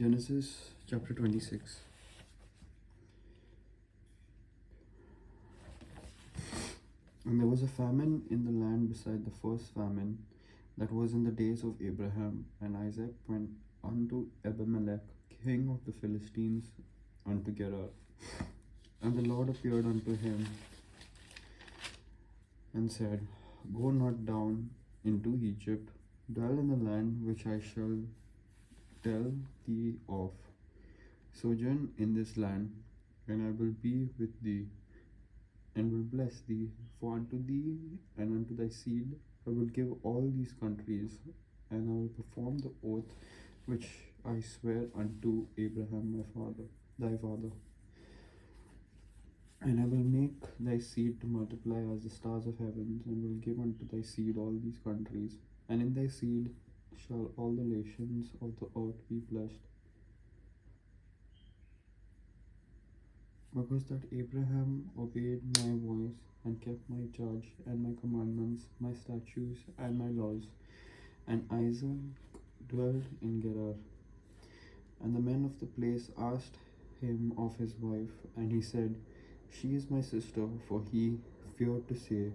Genesis chapter 26. And there was a famine in the land beside the first famine that was in the days of Abraham. And Isaac went unto Abimelech, king of the Philistines, unto Gerar. And the Lord appeared unto him and said, Go not down into Egypt, dwell in the land which I shall tell thee of. Sojourn in this land, and I will be with thee, and will bless thee. For unto thee and unto thy seed I will give all these countries, and I will perform the oath which I swear unto Abraham thy father. And I will make thy seed to multiply as the stars of heaven, and will give unto thy seed all these countries, and in thy seed shall all the nations of the earth be blessed. Because that Abraham obeyed my voice, and kept my charge, and my commandments, my statutes, and my laws. And Isaac dwelled in Gerar. And the men of the place asked him of his wife, and he said, She is my sister. For he feared to say,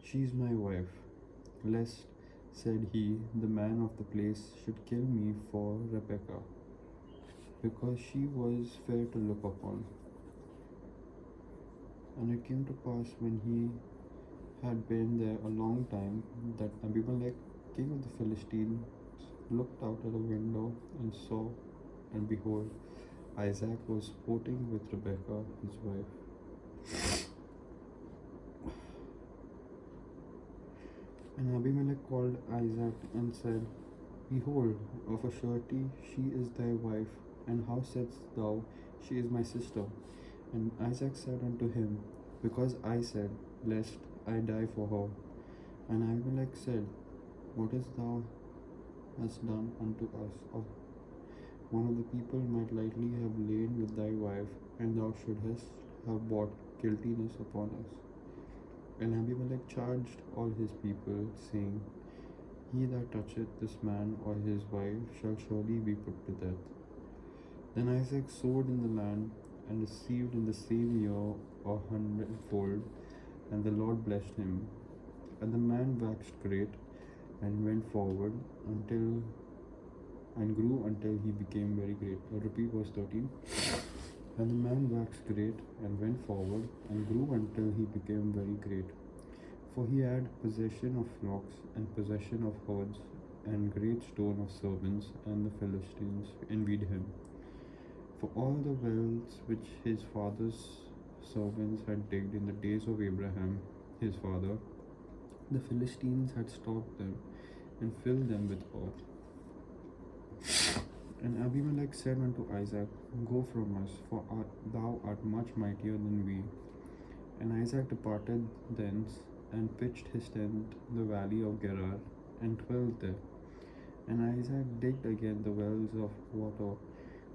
She is my wife, lest, said he, the man of the place should kill me for Rebekah, because she was fair to look upon. And it came to pass, when he had been there a long time, that Abimelech, king of the Philistines, looked out at a window and saw, and behold, Isaac was sporting with Rebekah his wife. And Abimelech called Isaac and said, Behold, of a surety she is thy wife, and how saidst thou, She is my sister? And Isaac said unto him, Because I said, Lest I die for her. And Abimelech said, What is thou hast done unto us? One of the people might lightly have lain with thy wife, and thou shouldest have brought guiltiness upon us. And Abimelech charged all his people, saying, He that toucheth this man or his wife shall surely be put to death. Then Isaac sowed in the land, and received in the same year 100-fold, and the Lord blessed him. And the man waxed great, and went forward and grew until he became very great. I'll repeat verse 13. And the man waxed great, and went forward, and grew until he became very great. For he had possession of flocks, and possession of herds, and great store of servants, and the Philistines envied him. For all the wells which his father's servants had digged in the days of Abraham his father, the Philistines had stopped them, and filled them with earth. And Abimelech said unto Isaac, Go from us, for thou art much mightier than we. And Isaac departed thence, and pitched his tent in the valley of Gerar, and dwelt there. And Isaac digged again the wells of water,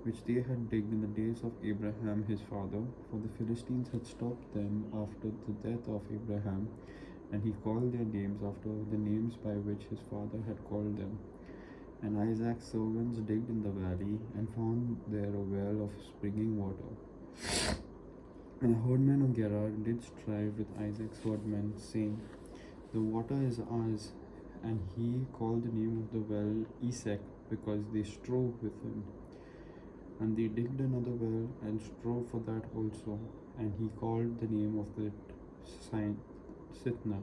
which they had digged in the days of Abraham his father, for the Philistines had stopped them after the death of Abraham, and he called their names after the names by which his father had called them. And Isaac's servants digged in the valley, and found there a well of springing water. And the herdmen of Gerar did strive with Isaac's herdmen, saying, The water is ours. And he called the name of the well Esek, because they strove with him. And they digged another well, and strove for that also, and he called the name of it Sitnah.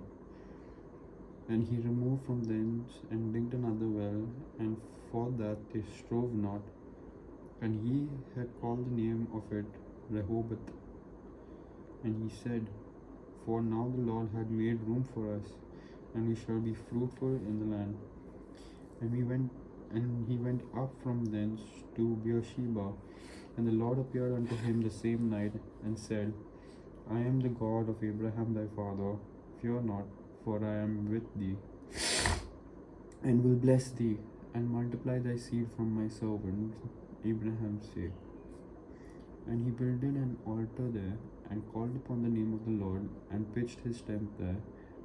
And he removed from thence, and digged another well, and for that they strove not, and he had called the name of it Rehoboth. And he said, For now the Lord had made room for us, and we shall be fruitful in the land. And he went up from thence to Beersheba, and the Lord appeared unto him the same night, and said, I am the God of Abraham thy father, fear not, for I am with thee, and will bless thee, and multiply thy seed from my servant Abraham's sake. And he builded an altar there, and called upon the name of the Lord, and pitched his tent there,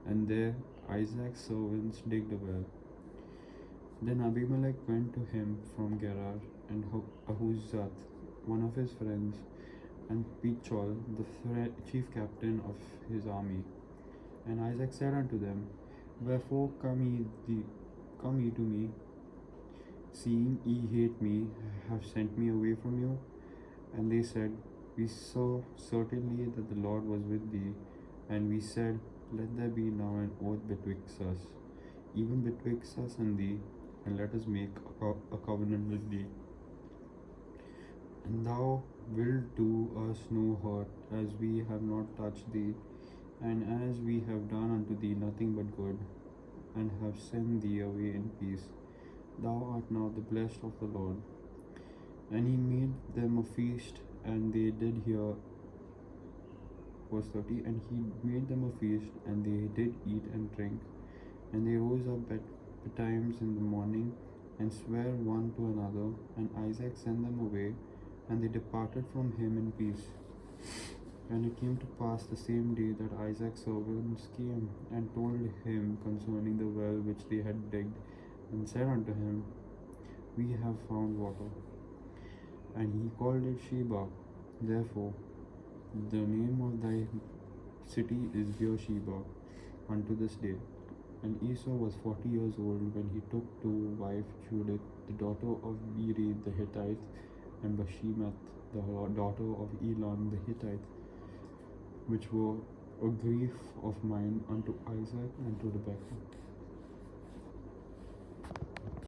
and there Isaac's servants digged a well. Then Abimelech went to him from Gerar, and Ahuzzath, one of his friends, and Pichol, the chief captain of his army. And Isaac said unto them, Wherefore come ye to me, seeing ye hate me, have sent me away from you? And they said, We saw certainly that the Lord was with thee, and we said, Let there be now an oath betwixt us, even betwixt us and thee, and let us make a covenant with thee. And thou wilt do us no hurt, as we have not touched thee, and as we have done unto thee nothing but good, and have sent thee away in peace. Thou art now the blessed of the Lord. And he made them a feast, and they did hear. Verse 30. And he made them a feast, and they did eat and drink. And they rose up betimes in the morning, and sware one to another. And Isaac sent them away, and they departed from him in peace. And it came to pass the same day that Isaac's servants came and told him concerning the well which they had digged, and said unto him, We have found water. And he called it Sheba. Therefore, the name of thy city is Beersheba unto this day. And Esau was 40 years old when he took to wife Judith, the daughter of Beeri the Hittite, and Bashemath, the daughter of Elon the Hittite, which were a grief of mine unto Isaac and to Rebekah.